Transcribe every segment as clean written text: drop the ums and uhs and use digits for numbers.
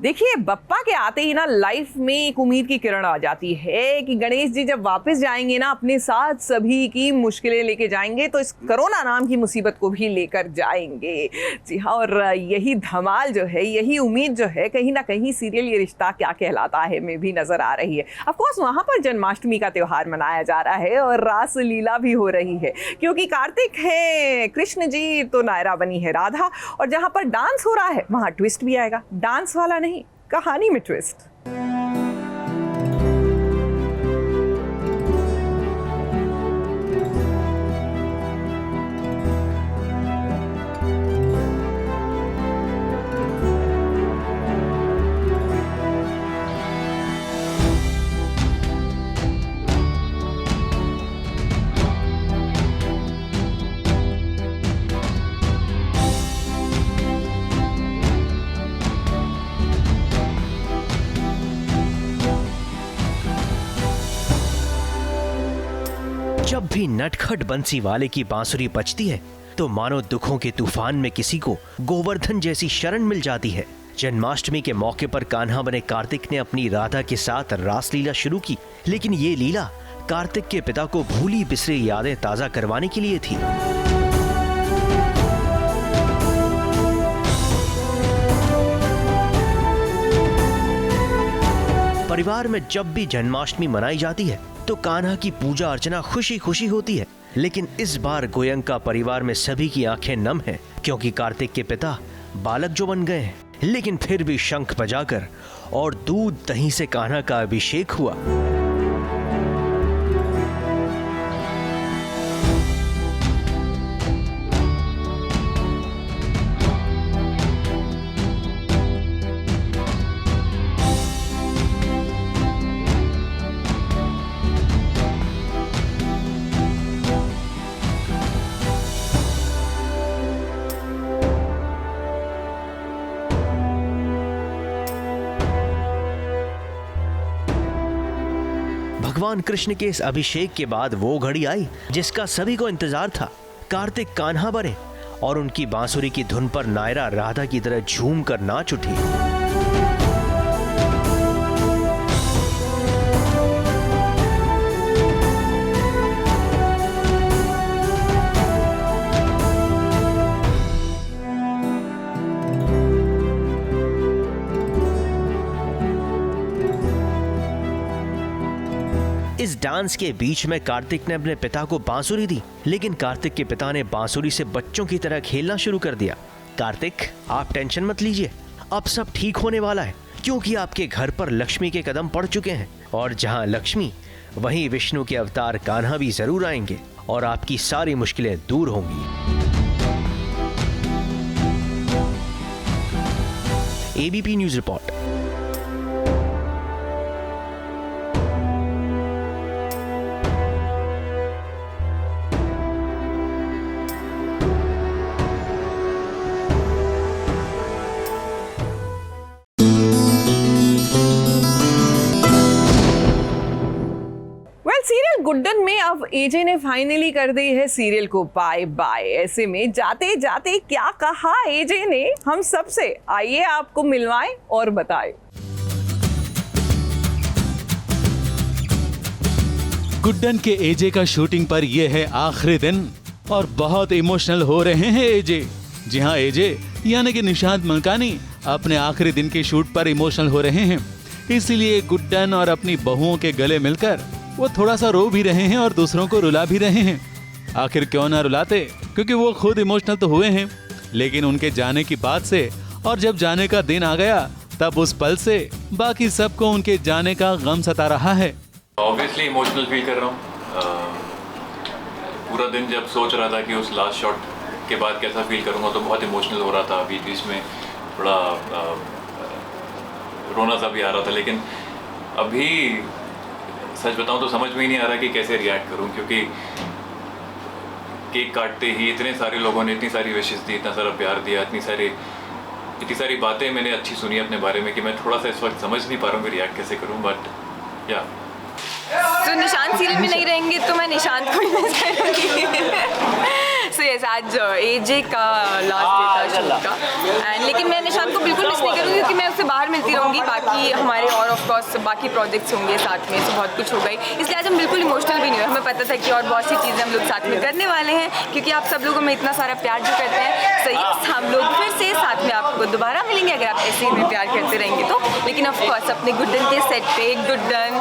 देखिए, बप्पा के आते ही ना लाइफ में एक उम्मीद की किरण आ जाती है कि गणेश जी जब वापस जाएंगे ना अपने साथ सभी की मुश्किलें लेके जाएंगे, तो इस कोरोना नाम की मुसीबत को भी लेकर जाएंगे। जी हाँ, और यही धमाल जो है, यही उम्मीद जो है, कहीं ना कहीं सीरियल ये रिश्ता क्या कहलाता है में भी नजर आ रही है। ऑफ कोर्स वहाँ पर जन्माष्टमी का त्यौहार मनाया जा रहा है और रास लीला भी हो रही है, क्योंकि कार्तिक है कृष्ण जी तो नायरा बनी है राधा, और जहाँ पर डांस हो रहा है वहाँ ट्विस्ट भी आएगा। डांस वाला नहीं, कहानी में ट्विस्ट। जब भी नटखट बंसी वाले की बांसुरी बजती है तो मानो दुखों के तूफान में किसी को गोवर्धन जैसी शरण मिल जाती है। जन्माष्टमी के मौके पर कान्हा बने कार्तिक ने अपनी राधा के साथ रासलीला शुरू की, लेकिन ये लीला कार्तिक के पिता को भूली बिसरी यादें ताजा करवाने के लिए थी। परिवार में जब भी जन्माष्टमी मनाई जाती है तो कान्हा की पूजा अर्चना खुशी खुशी होती है, लेकिन इस बार गोयंका परिवार में सभी की आंखें नम हैं, क्योंकि कार्तिक के पिता बालक जो बन गए हैं। लेकिन फिर भी शंख बजाकर और दूध दही से कान्हा का अभिषेक हुआ। भगवान कृष्ण के इस अभिषेक के बाद वो घड़ी आई जिसका सभी को इंतजार था। कार्तिक कान्हा बने और उनकी बांसुरी की धुन पर नायरा राधा की तरह झूम कर नाच उठी। इस डांस के बीच में कार्तिक ने अपने पिता को बांसुरी दी, लेकिन कार्तिक के पिता ने बांसुरी से बच्चों की तरह खेलना शुरू कर दिया। कार्तिक, आप टेंशन मत लीजिए, अब सब ठीक होने वाला है, क्योंकि आपके घर पर लक्ष्मी के कदम पड़ चुके हैं, और जहां लक्ष्मी वहीं विष्णु के अवतार कान्हा भी जरूर आएंगे और आपकी सारी मुश्किलें दूर होंगी। ABP news report. Serial Guddan में अब एजे ने फाइनली कर दी है सीरियल को बाय बाय। ऐसे में जाते जाते क्या कहा एजे ने हम सबसे, आइए आपको मिलवाएं और बताएं। गुड्डन के एजे का शूटिंग पर यह है आखिरी दिन और बहुत इमोशनल हो रहे हैं एजे। जी हाँ, एजे यानी कि निशांत मलकानी अपने आखिरी दिन के शूट पर इमोशनल हो रहे हैं। इसीलिए गुड्डन और अपनी बहुओं के गले मिलकर वो थोड़ा सा रो भी रहे हैं और दूसरों को रुला भी रहे हैं। आखिर क्यों ना रुलाते, क्योंकि वो खुद इमोशनल तो हुए हैं, लेकिन उनके जाने की बात से और जब जाने का दिन आ गया तब उस पल से बाकी सबको उनके जाने का गम सता रहा है। ऑब्वियसली इमोशनल फील कर रहा हूँ। पूरा दिन जब सोच रहा था कि उस लास्ट शॉट के बाद कैसा फील करूँगा तो बहुत इमोशनल हो रहा था। बीच बीच में थोड़ा रोना सा भी आ रहा था, लेकिन अभी सच बताऊं तो समझ में ही नहीं आ रहा कि कैसे रिएक्ट करूं, क्योंकि केक काटते ही इतने सारे लोगों ने इतनी सारी विशेष दी, इतना सारा प्यार दिया, इतनी सारी बातें मैंने अच्छी सुनी अपने बारे में कि मैं थोड़ा सा इस वक्त समझ नहीं पा रहा हूँ कि रिएक्ट कैसे करूँ। बट या तो निशांत सीरियल में नहीं रहेंगे तो मैं निशांत को ही मिस करूंगी। सो यस आज एजे का लास्ट डे था शूट का एंड लेकिन मैं निशांत को बिल्कुल मिस नहीं करूँगी क्योंकि मैं उससे बाहर मिलती रहूँगी, बाकी हमारे और ऑफ कोर्स बाकी प्रोजेक्ट्स होंगे साथ में, तो बहुत कुछ हो गई, इसलिए आज हम बिल्कुल इमोशनल भी नहीं हुए। हमें पता था कि और बहुत सी चीज़ें हम लोग साथ में करने वाले हैं क्योंकि आप सब लोग हमें इतना सारा प्यार जो करते हैं, सही हम लोग फिर से साथ में आपको दोबारा मिलेंगे अगर आप ऐसे ही हमें प्यार करते रहेंगे तो। लेकिन ऑफ कोर्स अपने गुड्डन के सेट पे गुड्डन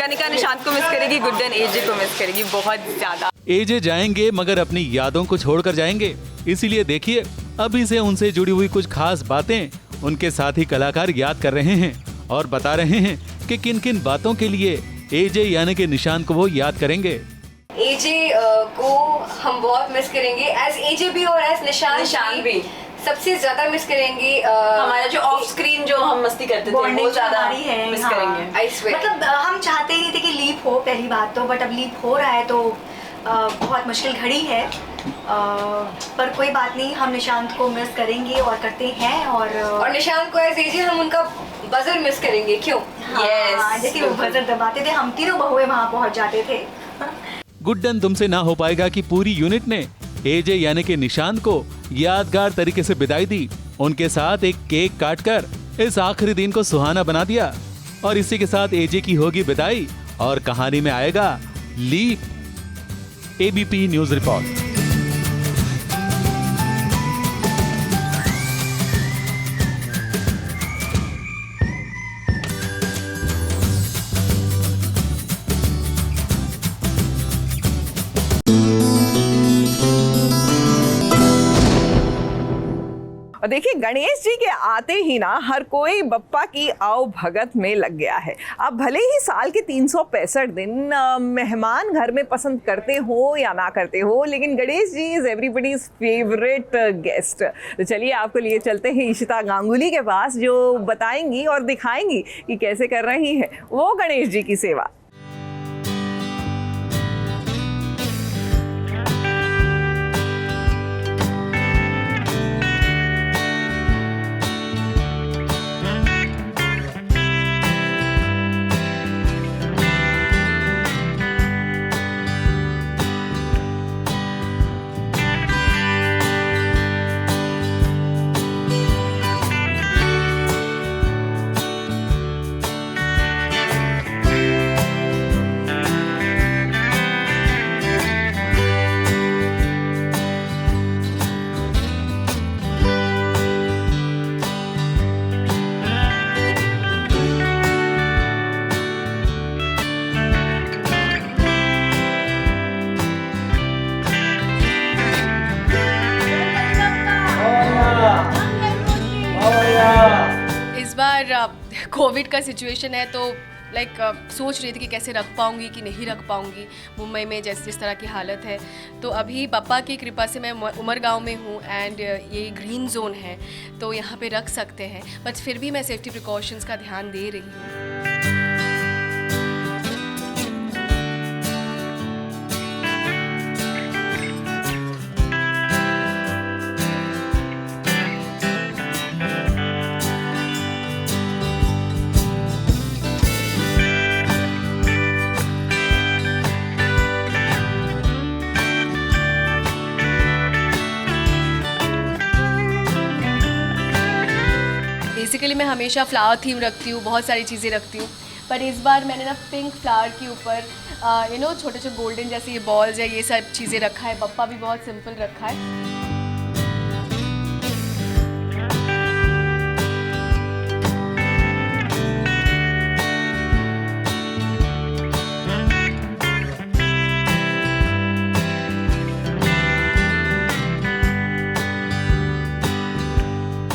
कनिका निशांत को मिस करेगी, गुड्डन एजे को मिस करेगी बहुत ज़्यादा। एजे जाएंगे मगर अपनी यादों को छोड़कर जाएंगे, इसीलिए देखिए अभी से उनसे जुड़ी हुई कुछ खास बातें उनके साथी कलाकार याद कर रहे हैं और बता रहे हैं कि किन किन बातों के लिए एजे यानी कि निशांत को वो याद करेंगे। एजे को हम बहुत मिस करेंगे, एज एजे भी और एज निशान भी सबसे ज्यादा मिस करेंगे। हमारा जो ऑफ स्क्रीन जो हम मस्ती करते थे वो ज्यादा मिस करेंगे। I swear. मतलब हम चाहते ही नहीं थे कि लीप हो, पहली बात तो, बट अब लीप हो रहा है तो बहुत मुश्किल घड़ी है, पर कोई बात नहीं, हम निशांत को मिस करेंगे और करते हैं। और निशांत को एज एजे हम उनका बजर मिस करेंगे, क्यों? हाँ, जैसे वो बजर दबाते थे, हम तीनों बहुएं वहाँ पहुँच जाते थे। गुड्डन तुमसे ना हो पाएगा कि पूरी यूनिट ने एजे यानी कि निशांत को यादगार तरीके से विदाई दी, उनके साथ एक केक काटकर इस आखिरी दिन को सुहाना बना दिया। और इसी के साथ एजे की होगी विदाई और कहानी में आएगा लीप। ABP news report. और देखिए गणेश जी के आते ही ना हर कोई बप्पा की आओ भगत में लग गया है। अब भले ही साल के 365 दिन मेहमान घर में पसंद करते हो या ना करते हो, लेकिन Ganesh ji is everybody's favourite guest. तो चलिए आपको लिए चलते हैं इशिता गांगुली के पास, जो बताएंगी और दिखाएंगी कि कैसे कर रही है वो गणेश जी की सेवा। इस बार कोविड का सिचुएशन है तो सोच रही थी कि कैसे रख पाऊंगी कि नहीं रख पाऊंगी मुंबई में जिस तरह की हालत है। तो अभी पापा की कृपा से मैं उमरगांव में हूँ एंड ये ग्रीन जोन है तो यहाँ पे रख सकते हैं, बट फिर भी मैं सेफ्टी प्रिकॉशंस का ध्यान दे रही हूँ। बेसिकली मैं हमेशा फ्लावर थीम रखती हूँ, बहुत सारी चीज़ें रखती हूँ, पर इस बार मैंने ना पिंक फ्लावर के ऊपर छोटे छोटे गोल्डन जैसे ये बॉल्स है, ये सब चीज़ें रखा है। पप्पा भी बहुत सिंपल रखा है।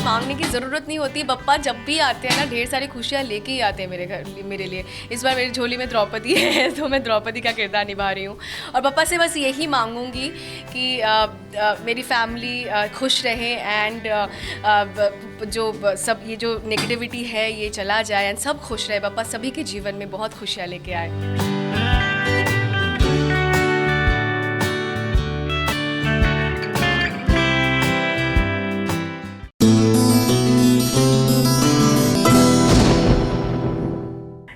मांगने की ज़रूरत नहीं होती, बप्पा जब भी आते हैं ना ढेर सारी खुशियाँ लेके ही आते हैं मेरे घर मेरे लिए। इस बार मेरी झोली में द्रौपदी है तो मैं द्रौपदी का किरदार निभा रही हूँ और बप्पा से बस यही मांगूंगी कि मेरी फैमिली खुश रहे एंड जो सब ये जो नेगेटिविटी है ये चला जाए एंड सब खुश रहे। बप्पा सभी के जीवन में बहुत खुशियाँ लेके आए।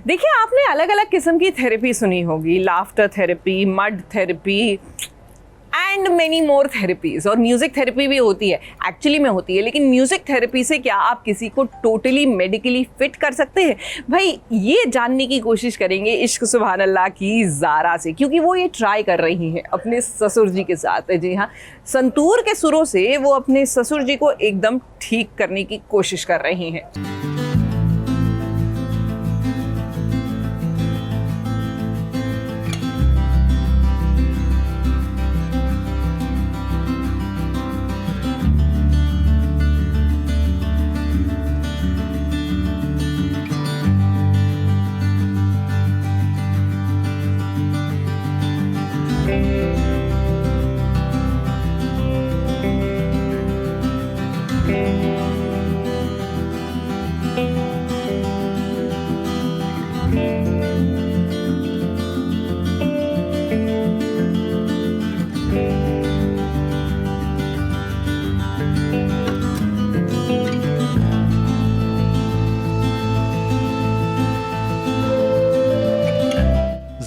देखिए आपने अलग अलग किस्म की थेरेपी सुनी होगी, laughter therapy, mud therapy, and many more therapies. और म्यूजिक थेरेपी भी होती है, एक्चुअली में होती है, लेकिन म्यूजिक थेरेपी से क्या आप किसी को टोटली मेडिकली फिट कर सकते हैं? भाई ये जानने की कोशिश करेंगे इश्क सुभान अल्लाह की ज़ारा से, क्योंकि वो ये ट्राई कर रही हैं अपने ससुर जी के साथ। जी हाँ, संतूर के सुरों से वो अपने ससुर जी को एकदम ठीक करने की कोशिश कर रही हैं।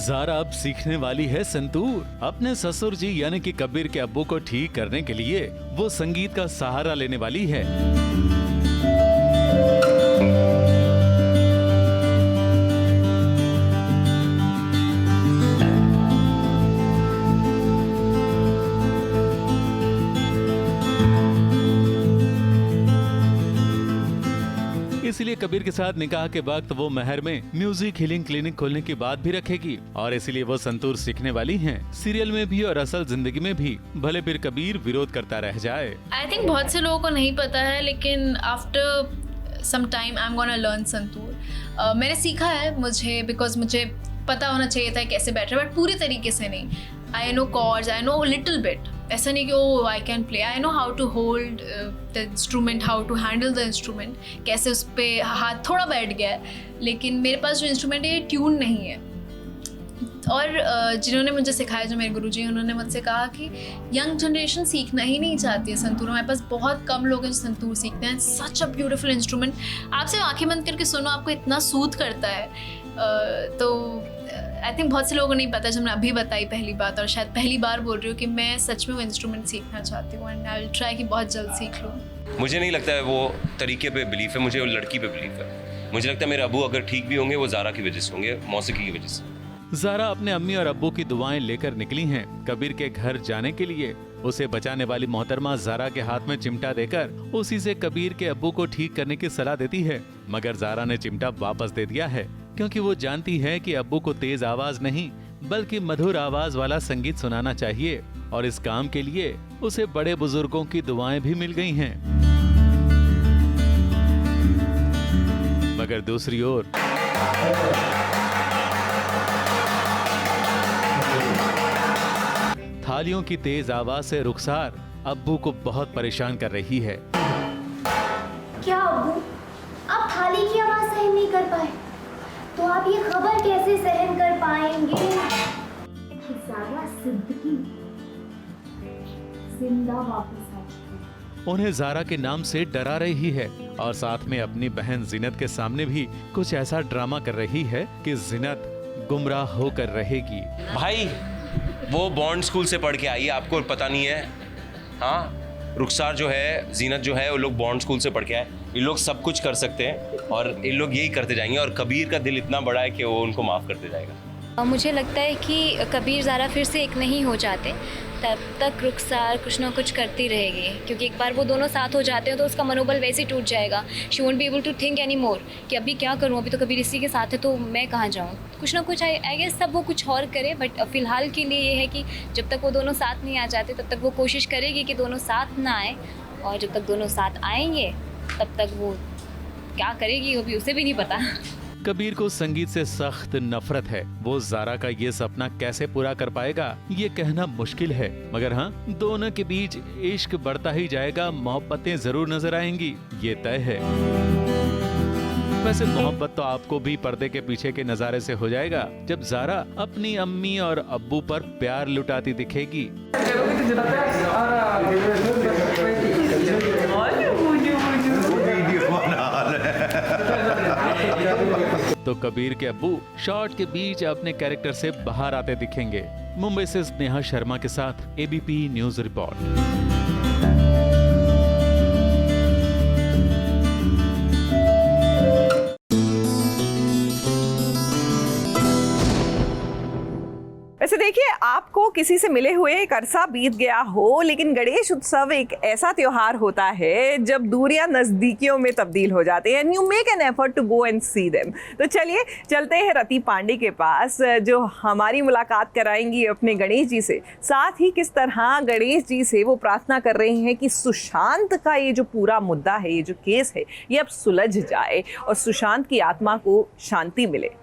ज़ारा अब सीखने वाली है संतूर। अपने ससुर जी यानी कि कबीर के अब्बू को ठीक करने के लिए वो संगीत का सहारा लेने वाली है। इसीलिए कबीर के साथ निकाह के वक्त वो महर में म्यूजिक हीलिंग क्लिनिक खोलने की बात भी रखेगी और इसीलिए वो संतूर सीखने वाली हैं, सीरियल में भी और असल जिंदगी में भी, भले फिर कबीर विरोध करता रह जाए। आई थिंक बहुत से लोगों को नहीं पता है, लेकिन after some time I am gonna learn santoor. मैंने सीखा है बिकॉज मुझे पता होना चाहिए था कैसे बैठ रहा है, बट पूरी तरीके से नहीं। I know chords, I know little bit, ऐसा नहीं कि oh I can play. I know how to hold the instrument, how to handle the instrument, कैसे उस पर हाथ थोड़ा बैठ गया है, लेकिन मेरे पास जो इंस्ट्रूमेंट है ये ट्यून नहीं है। और जिन्होंने मुझे सिखाया, जो मेरे गुरुजी, उन्होंने मुझसे कहा कि यंग जनरेशन सीखना ही नहीं चाहती है संतूर। हमारे पास बहुत कम लोग हैं जो संतूर सीखते हैं। सच अ ब्यूटीफुल इंस्ट्रूमेंट, आप सिर्फ आंखें बंद करके सुनो, आपको इतना सूद करता है। तो आई थिंक बहुत से लोगों को नहीं पता, जब मैं अभी बताई पहली बात, और शायद पहली बार बोल रही हूँ कि मैं सच में वो इंस्ट्रूमेंट सीखना चाहती हूँ एंड आई विल ट्राई कि बहुत जल्द सीख लूँ। मुझे नहीं लगता है वो तरीके पे बिलीफ है, मुझे वो लड़की पे बिलीफ है। मुझे लगता है मेरे अबू अगर ठीक भी होंगे वो ज़ारा की वजह से होंगे, मौसीकी की वजह से। ज़ारा अपने अम्मी और अब्बू की दुआएं लेकर निकली हैं कबीर के घर जाने के लिए। उसे बचाने वाली मोहतरमा ज़ारा के हाथ में चिमटा देकर उसी से कबीर के अब्बू को ठीक करने की सलाह देती है, मगर ज़ारा ने चिमटा वापस दे दिया है, क्योंकि वो जानती है कि अब्बू को तेज आवाज नहीं बल्कि मधुर आवाज वाला संगीत सुनाना चाहिए, और इस काम के लिए उसे बड़े बुजुर्गों की दुआएं भी मिल गई हैं। मगर दूसरी ओर थालियों की तेज आवाज से रुखसार अब्बू को बहुत परेशान कर रही है। क्या अब्बू, आप थाली की आवाज सहन नहीं कर पाए तो आप ये खबर कैसे सहन कर पाएंगे? ज़ारा सिद्दीकी जिंदा वापस आ चुकी। उन्हें ज़ारा के नाम से डरा रही है और साथ में अपनी बहन जिनत के सामने भी कुछ ऐसा ड्रामा कर रही है कि जिनत गुमराह होकर रहेगी। भाई वो बॉन्ड स्कूल से पढ़ के आई है, आपको पता नहीं है? हाँ, रुखसार जो है, जीनत जो है, वो लोग बॉन्ड स्कूल से पढ़ के आए। ये लोग सब कुछ कर सकते हैं और ये लोग यही करते जाएंगे, और कबीर का दिल इतना बड़ा है कि वो उनको माफ़ करते जाएगा। मुझे लगता है कि कबीर ज़ारा फिर से एक नहीं हो जाते, तब तक रुखसार कुछ ना कुछ करती रहेगी, क्योंकि एक बार वो दोनों साथ हो जाते हैं तो उसका मनोबल वैसे ही टूट जाएगा। She won't be able to think any more कि अभी क्या करूँ, अभी तो कबीर इसी के साथ है तो मैं कहाँ जाऊँ। कुछ ना कुछ आई गेस सब वो कुछ और करे, बट फ़िलहाल के लिए ये है कि जब तक वो दोनों साथ नहीं आ जाते तब तक वो कोशिश करेगी कि दोनों साथ ना आए, और जब तक दोनों साथ आएंगे तब तक वो क्या करेगी वो भी उसे भी नहीं पता। कबीर को संगीत से सख्त नफरत है, वो ज़ारा का ये सपना कैसे पूरा कर पाएगा ये कहना मुश्किल है, मगर हाँ, दोनों के बीच इश्क बढ़ता ही जाएगा, मोहब्बतें जरूर नजर आएंगी, ये तय है। वैसे मोहब्बत तो आपको भी पर्दे के पीछे के नजारे से हो जाएगा जब ज़ारा अपनी अम्मी और अब्बू पर प्यार लुटाती दिखेगी। तो कबीर के अब्बू शॉट के बीच अपने कैरेक्टर से बाहर आते दिखेंगे। मुंबई से स्नेहा शर्मा के साथ एबीपी न्यूज रिपोर्ट। वैसे देखिए, आपको किसी से मिले हुए एक अरसा बीत गया हो, लेकिन गणेश उत्सव एक ऐसा त्योहार होता है जब दूरियां नजदीकियों में तब्दील हो जाते हैं। You make an effort to go and see them. तो चलिए चलते हैं रति पांडे के पास, जो हमारी मुलाकात कराएंगी अपने गणेश जी से। साथ ही किस तरह गणेश जी से वो प्रार्थना कर रही हैं कि सुशांत का ये जो पूरा मुद्दा है, ये जो केस है, ये अब सुलझ जाए और सुशांत की आत्मा को शांति मिले।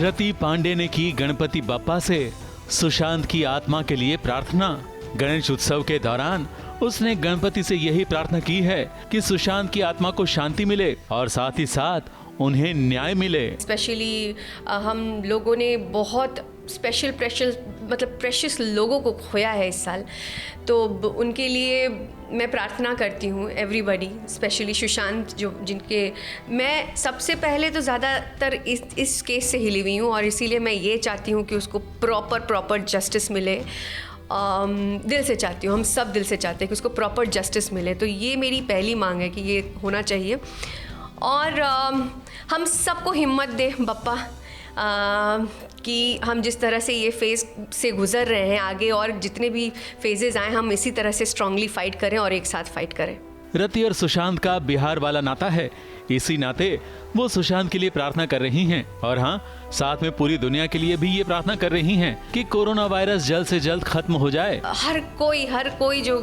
रति पांडे ने की गणपति बप्पा से सुशांत की आत्मा के लिए प्रार्थना। गणेश उत्सव के दौरान उसने गणपति से यही प्रार्थना की है कि सुशांत की आत्मा को शांति मिले और साथ ही साथ उन्हें न्याय मिले। स्पेशली हम लोगों ने बहुत प्रेशियस लोगों को खोया है इस साल, तो उनके लिए मैं प्रार्थना करती हूँ एवरीबॉडी, स्पेशली सुशांत, जो जिनके मैं सबसे पहले तो ज़्यादातर इस केस से हिली हुई हूँ और इसीलिए मैं ये चाहती हूँ कि उसको प्रॉपर जस्टिस मिले। दिल से चाहती हूँ, हम सब दिल से चाहते हैं कि उसको प्रॉपर जस्टिस मिले। तो ये मेरी पहली मांग है कि ये होना चाहिए। और हम सबको हिम्मत दे बप्पा कि हम जिस तरह से ये फेज़ से गुज़र रहे हैं, आगे और जितने भी फेजेस आए, हम इसी तरह से स्ट्रांगली फाइट करें और एक साथ फाइट करें। रति और सुशांत का बिहार वाला नाता है, इसी नाते वो सुशांत के लिए प्रार्थना कर रही हैं और हाँ, साथ में पूरी दुनिया के लिए भी ये प्रार्थना कर रही हैं कि कोरोना वायरस जल्द से जल्द खत्म हो जाए। हर कोई जो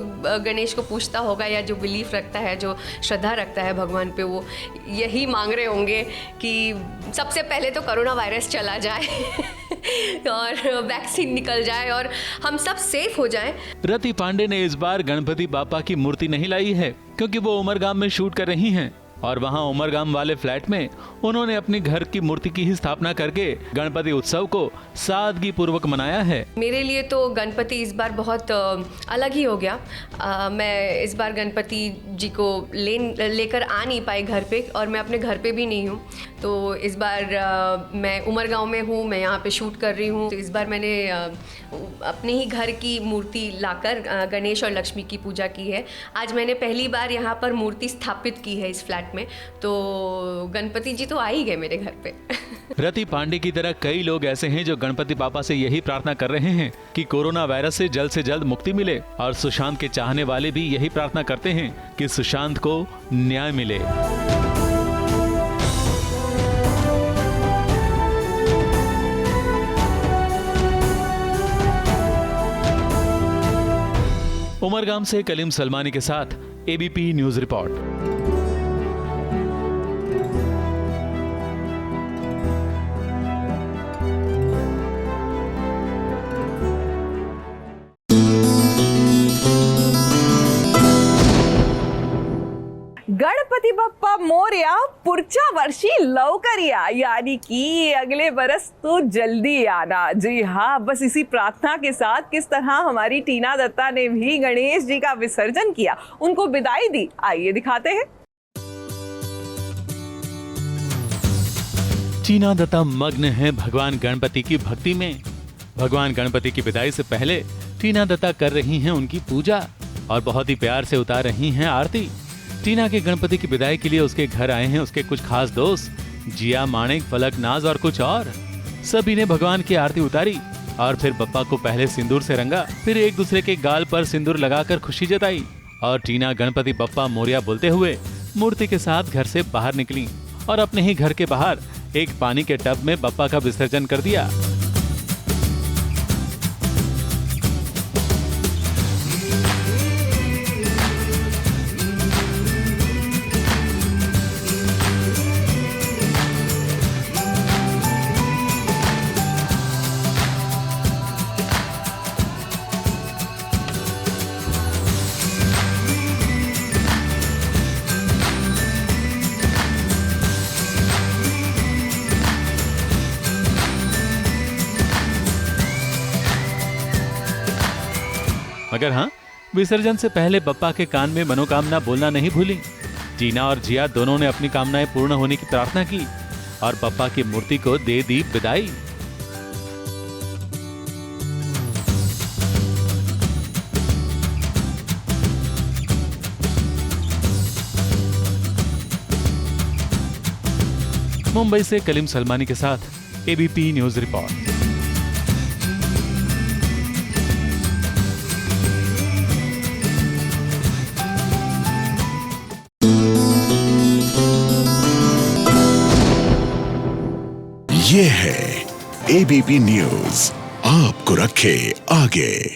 गणेश को पूछता होगा या जो बिलीफ रखता है, जो श्रद्धा रखता है भगवान पे, वो यही मांग रहे होंगे कि सबसे पहले तो कोरोना वायरस चला जाए और वैक्सीन निकल जाए और हम सब सेफ हो जाएं। रति पांडे ने इस बार गणपति बापा की मूर्ति नहीं लाई है क्योंकि वो उमरगाम में शूट कर रही हैं और वहां उमरगाम वाले फ्लैट में उन्होंने अपनी घर की मूर्ति की ही स्थापना करके गणपति उत्सव को सादगी पूर्वक मनाया है। मेरे लिए तो गणपति इस बार बहुत अलग ही हो गया। मैं इस बार गणपति जी को लेकर आ नहीं पाई घर पे और मैं अपने घर पे भी नहीं हूँ। तो इस बार मैं उमरगांव में हूँ, मैं यहाँ पे शूट कर रही हूँ। तो इस बार मैंने अपने ही घर की मूर्ति लाकर गणेश और लक्ष्मी की पूजा की है। आज मैंने पहली बार यहाँ पर मूर्ति स्थापित की है इस फ्लैट में, तो गणपति जी तो आ ही गए मेरे घर पे। रति पांडे की तरह कई लोग ऐसे हैं जो गणपति पापा से यही प्रार्थना कर रहे हैं कि कोरोना वायरस से जल्द मुक्ति मिले और सुशांत के चाहने वाले भी यही प्रार्थना करते हैं कि सुशांत को न्याय मिले। उमरगाम से कलीम सलमानी के साथ ABP news report. Ganpati Bappa Morya, पुरचा वर्षी लवकर या, यानी कि अगले बरस तो जल्दी आना। जी हाँ, बस इसी प्रार्थना के साथ किस तरह हमारी टीना दत्ता ने भी गणेश जी का विसर्जन किया, उनको विदाई दी, आइए दिखाते हैं। टीना दत्ता मग्न है भगवान गणपति की भक्ति में। भगवान गणपति की विदाई से पहले टीना दत्ता कर रही हैं उनकी पूजा और बहुत ही प्यार से उतार रही हैं आरती। टीना के गणपति की विदाई के लिए उसके घर आए हैं उसके कुछ खास दोस्त, जिया, माणिक, फलक, नाज और कुछ और। सभी ने भगवान की आरती उतारी और फिर बप्पा को पहले सिंदूर से रंगा, फिर एक दूसरे के गाल पर सिंदूर लगाकर खुशी जताई और टीना गणपति बप्पा मोरया बोलते हुए मूर्ति के साथ घर से बाहर निकली और अपने ही घर के बाहर एक पानी के टब में बप्पा का विसर्जन कर दिया। मगर हाँ, विसर्जन से पहले बप्पा के कान में मनोकामना बोलना नहीं भूली। टीना और जिया दोनों ने अपनी कामनाएं पूर्ण होने की प्रार्थना की और बप्पा की मूर्ति को दे दी विदाई। मुंबई से कलीम सलमानी के साथ एबीपी न्यूज रिपोर्ट। ये है एबीपी न्यूज, आपको रखे आगे।